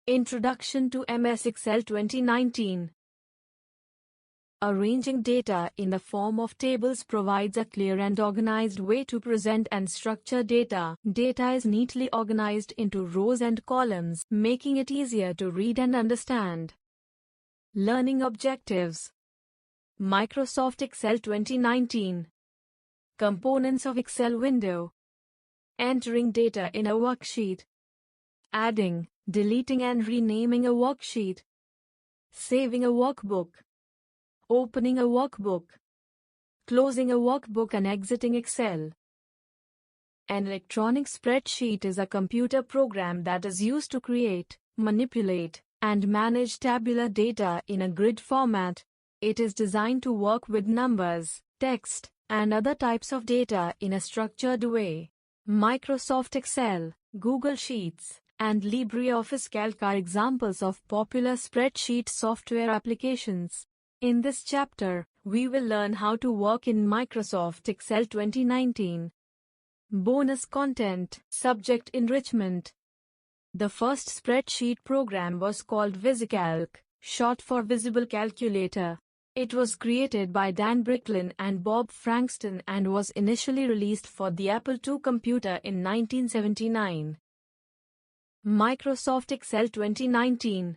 Introduction to MS Excel 2019. Arranging data in the form of tables provides a clear and organized way to present and structure data. Data is neatly organized into rows and columns, making it easier to read and understand. Learning objectives. Microsoft Excel 2019. Components of Excel window. Entering data in a worksheet. Adding, deleting and renaming a worksheet. Saving a workbook. Opening a workbook. Closing a workbook and exiting Excel. An electronic spreadsheet is a computer program that is used to create, manipulate, and manage tabular data in a grid format. It is designed to work with numbers, text, and other types of data in a structured way. Microsoft Excel, Google Sheets, and LibreOffice Calc are examples of popular spreadsheet software applications. In this chapter, we will learn how to work in Microsoft Excel 2019. Bonus content. Subject enrichment. The first spreadsheet program was called VisiCalc, short for Visible Calculator. It was created by Dan Bricklin and Bob Frankston and was initially released for the Apple II computer in 1979. Microsoft Excel 2019.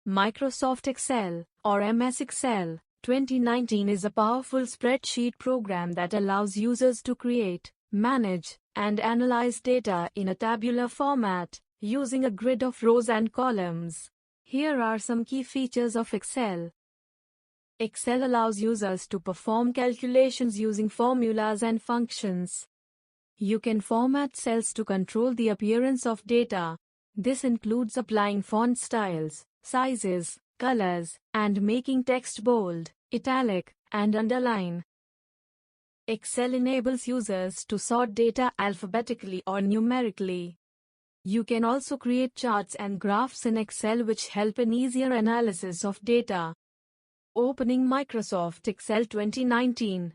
Microsoft Excel, or MS Excel, 2019 is a powerful spreadsheet program that allows users to create, manage, and analyze data in a tabular format, using a grid of rows and columns. Here are some key features of Excel. Excel allows users to perform calculations using formulas and functions. You can format cells to control the appearance of data. This includes applying font styles, sizes, colors, and making text bold, italic, and underline. Excel enables users to sort data alphabetically or numerically. You can also create charts and graphs in Excel which help in easier analysis of data. Opening Microsoft Excel 2019.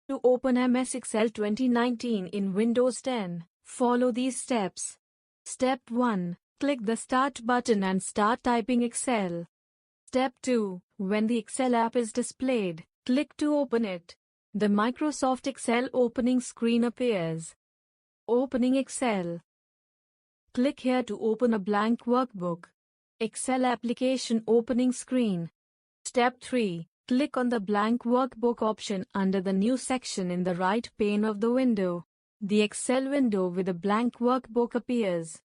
To open MS Excel 2019 in Windows 10, follow these steps. Step 1. Click the Start button and start typing Excel. Step 2. When the Excel app is displayed, click to open it. The Microsoft Excel opening screen appears. Opening Excel. Click here to open a blank workbook. Excel application opening screen. Step 3. Click on the blank workbook option under the New section in the right pane of the window. The Excel window with a blank workbook appears.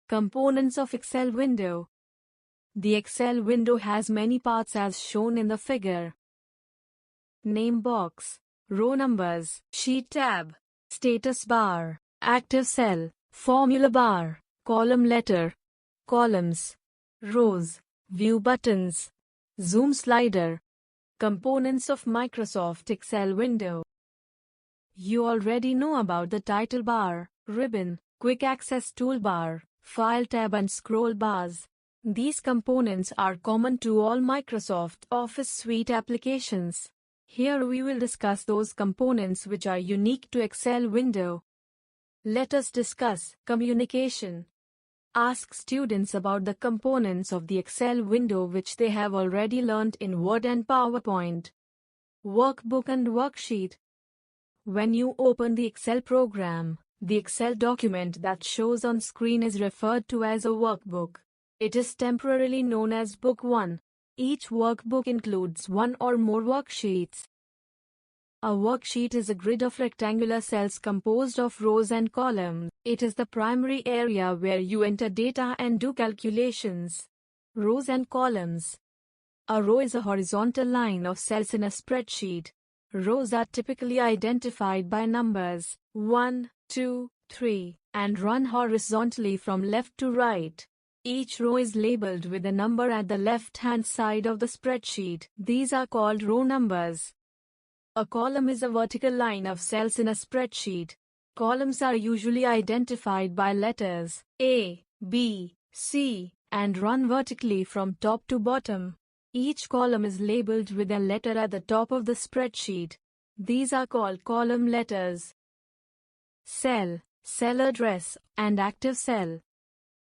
Components of Excel window. The Excel window has many parts as shown in the figure. Name box, row numbers, sheet tab, status bar, active cell, formula bar, column letter, columns, rows, view buttons, zoom slider. Components of Microsoft Excel window. You already know about the title bar, ribbon, quick access toolbar, file tab and scroll bars. These components are common to all Microsoft Office suite applications. Here we will discuss those components which are unique to Excel window. Let us discuss communication. Ask students about the components of the Excel window which they have already learnt in Word and PowerPoint. Workbook and worksheet. When you open the Excel program, the Excel document that shows on screen is referred to as a workbook. It is temporarily known as Book 1. Each workbook includes one or more worksheets. A worksheet is a grid of rectangular cells composed of rows and columns. It is the primary area where you enter data and do calculations. Rows and columns. A row is a horizontal line of cells in a spreadsheet. Rows are typically identified by numbers 1, 2, 3, and run horizontally from left to right. Each row is labeled with a number at the left-hand side of the spreadsheet. These are called row numbers. A column is a vertical line of cells in a spreadsheet. Columns are usually identified by letters A, B, C, and run vertically from top to bottom. Each column is labeled with a letter at the top of the spreadsheet. These are called column letters. Cell, cell address, and active cell.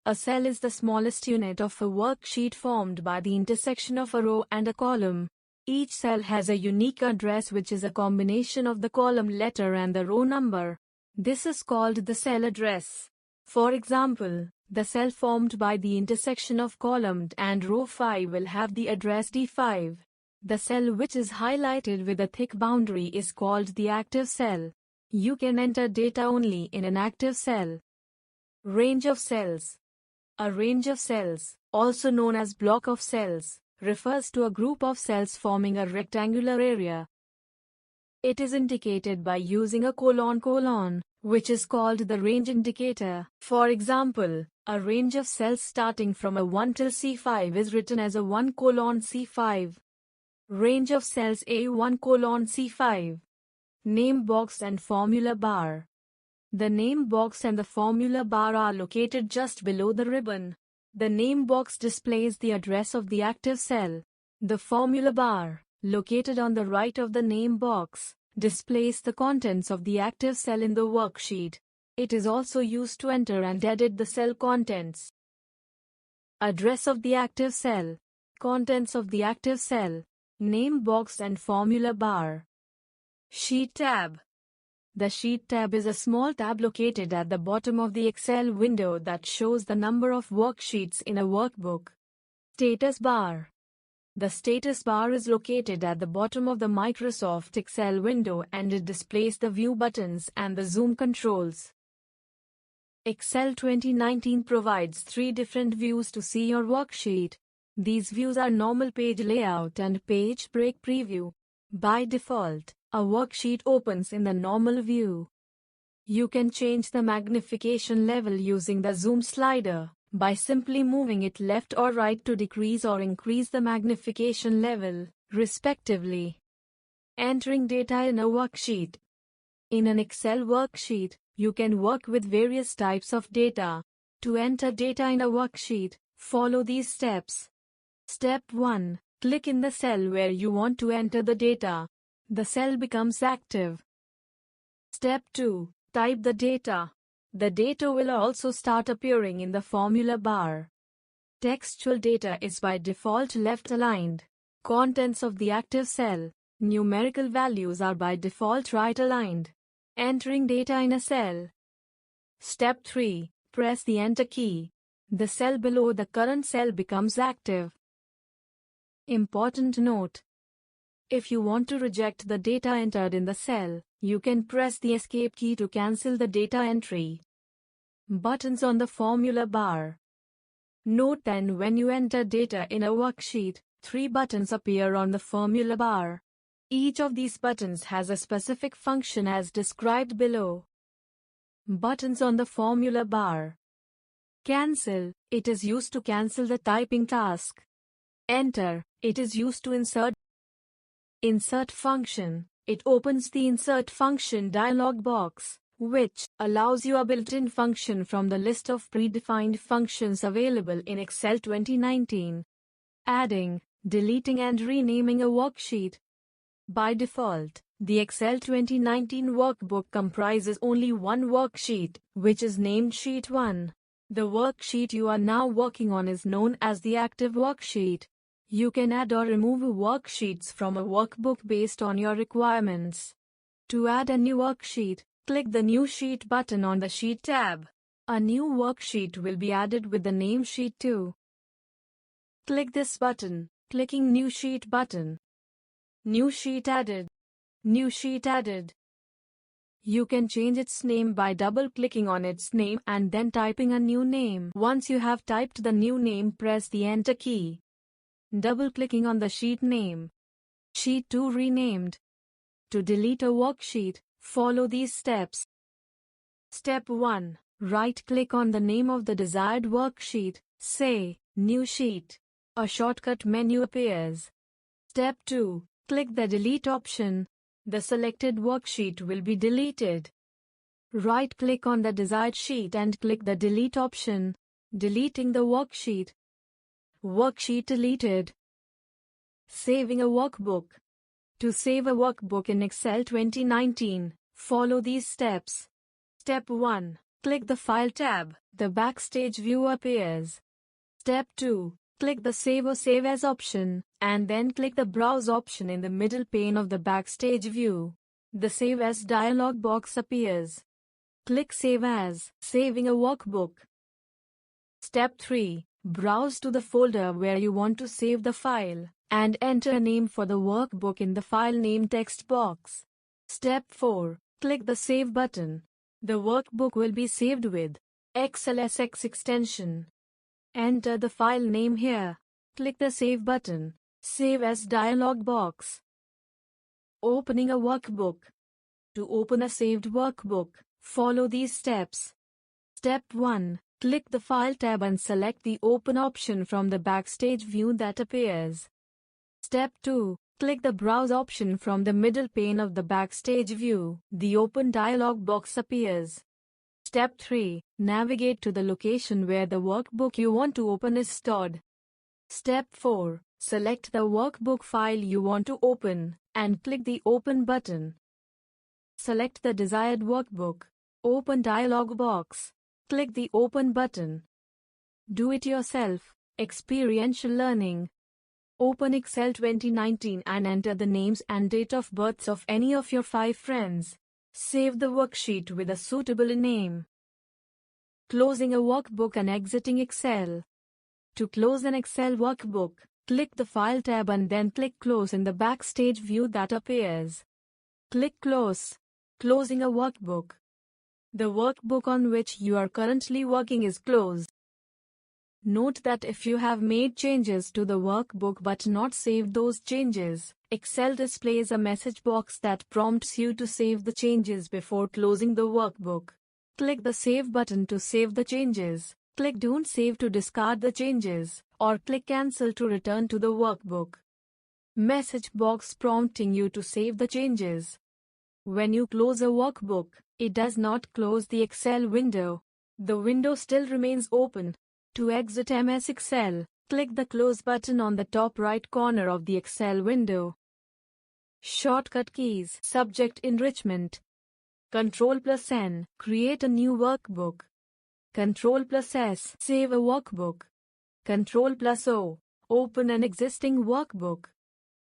A cell is the smallest unit of a worksheet formed by the intersection of a row and a column. Each cell has a unique address, which is a combination of the column letter and the row number. This is called the cell address. For example, the cell formed by the intersection of column and row 5 will have the address D5. The cell which is highlighted with a thick boundary is called the active cell. You can enter data only in an active cell. Range of cells. A range of cells, also known as block of cells, refers to a group of cells forming a rectangular area. It is indicated by using a colon, which is called the range indicator. For example, a range of cells starting from a 1 till C5 is written as a 1 colon C5. Range of cells A1 colon C5. Name box and formula bar. The name box and the formula bar are located just below the ribbon. The name box displays the address of the active cell. The formula bar, located on the right of the name box, displays the contents of the active cell in the worksheet. It is also used to enter and edit the cell contents. Address of the active cell. Contents of the active cell. Name box and formula bar. Sheet tab. The Sheet tab is a small tab located at the bottom of the Excel window that shows the number of worksheets in a workbook. Status bar. The status bar is located at the bottom of the Microsoft Excel window and it displays the view buttons and the zoom controls. Excel 2019 provides 3 different views to see your worksheet. These views are normal page layout and page break preview. By default, a worksheet opens in the normal view. You can change the magnification level using the zoom slider by simply moving it left or right to decrease or increase the magnification level, respectively. Entering data in a worksheet. In an Excel worksheet, you can work with various types of data. To enter data in a worksheet, follow these steps. Step 1. Click in the cell where you want to enter the data. The cell becomes active. Step 2. Type the data. The data will also start appearing in the formula bar. Textual data is by default left aligned. Contents of the active cell. Numerical values are by default right aligned. Entering data in a cell. Step 3. Press the Enter key. The cell below the current cell becomes active. Important note. If you want to reject the data entered in the cell, you can press the Escape key to cancel the data entry. Buttons on the formula bar. Note that when you enter data in a worksheet, 3 buttons appear on the formula bar. Each of these buttons has a specific function as described below. Buttons on the formula bar. Cancel. It is used to cancel the typing task. Enter. It is used to insert. Insert function. It opens the Insert function dialog box, which allows you a built-in function from the list of predefined functions available in Excel 2019. Adding, deleting and renaming a worksheet. By default, the Excel 2019 workbook comprises only one worksheet, which is named Sheet 1. The worksheet you are now working on is known as the active worksheet. You can add or remove worksheets from a workbook based on your requirements. To add a new worksheet, click the New Sheet button on the Sheet tab. A new worksheet will be added with the name Sheet 2. Click this button. Clicking New Sheet button. New sheet added. New sheet added. You can change its name by double-clicking on its name and then typing a new name. Once you have typed the new name, press the Enter key. Double-clicking on the sheet name. Sheet 2 renamed. To delete a worksheet, follow these steps. Step 1. Right-click on the name of the desired worksheet. Say, New Sheet. A shortcut menu appears. Step 2. Click the Delete option. The selected worksheet will be deleted. Right-click on the desired sheet and click the Delete option, deleting the worksheet. Worksheet deleted. Saving a workbook. To save a workbook in Excel 2019, follow these steps. Step 1. click the File tab. The Backstage view appears. Step 2. Click the Save or Save As option, and then click the Browse option in the middle pane of the Backstage view. The Save As dialog box appears. Click Save As, saving a workbook. Step 3. Browse to the folder where you want to save the file, and enter a name for the workbook in the File Name text box. Step 4. Click the Save button. The workbook will be saved with XLSX extension. Enter the file name here. Click the Save button. Save As dialog box. Opening a workbook. To open a saved workbook, follow these steps. Step 1. Click the File tab and select the Open option from the Backstage view that appears. Step 2. Click the Browse option from the middle pane of the Backstage view. The Open dialog box appears. Step 3. Navigate to the location where the workbook you want to open is stored. Step 4. Select the workbook file you want to open, and click the Open button. Select the desired workbook. Open dialog box. Click the Open button. Do it yourself. Experiential learning. Open Excel 2019 and enter the names and date of births of any of your 5 friends. Save the worksheet with a suitable name. Closing a workbook and exiting Excel. To close an Excel workbook, click the File tab and then click Close in the Backstage view that appears. Click Close. Closing a workbook. The workbook on which you are currently working is closed. Note that if you have made changes to the workbook but not saved those changes, Excel displays a message box that prompts you to save the changes before closing the workbook. Click the Save button to save the changes, click Don't Save to discard the changes, or click Cancel to return to the workbook. Message box prompting you to save the changes. When you close a workbook, it does not close the Excel window. The window still remains open. To exit MS Excel, click the Close button on the top right corner of the Excel window. Shortcut keys. Subject enrichment. Ctrl+N. Create a new workbook. Ctrl+S. Save a workbook. Ctrl+O. Open an existing workbook.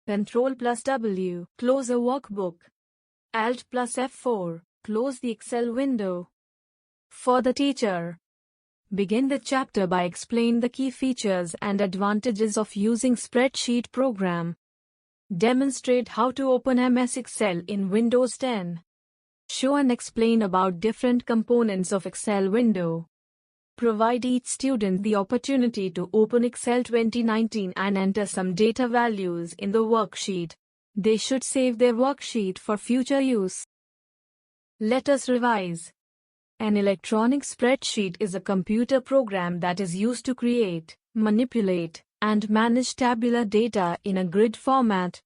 Ctrl+W. Close a workbook. Alt+F4. Close the Excel window. For the teacher. Begin the chapter by explaining the key features and advantages of using spreadsheet program. Demonstrate how to open MS Excel in Windows 10. Show and explain about different components of Excel window. Provide each student the opportunity to open Excel 2019 and enter some data values in the worksheet. They should save their worksheet for future use. Let us revise. An electronic spreadsheet is a computer program that is used to create, manipulate, and manage tabular data in a grid format.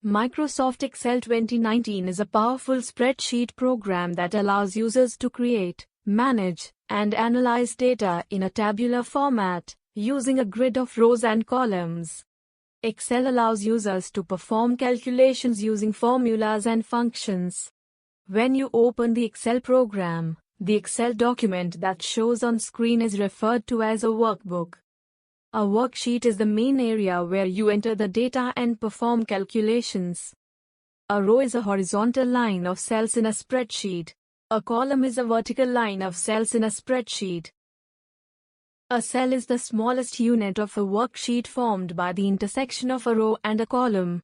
Microsoft Excel 2019 is a powerful spreadsheet program that allows users to create, manage, and analyze data in a tabular format, using a grid of rows and columns. Excel allows users to perform calculations using formulas and functions. When you open the Excel program, the Excel document that shows on screen is referred to as a workbook. A worksheet is the main area where you enter the data and perform calculations. A row is a horizontal line of cells in a spreadsheet. A column is a vertical line of cells in a spreadsheet. A cell is the smallest unit of a worksheet formed by the intersection of a row and a column.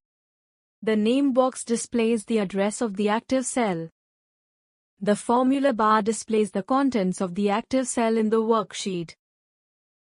The name box displays the address of the active cell. The formula bar displays the contents of the active cell in the worksheet.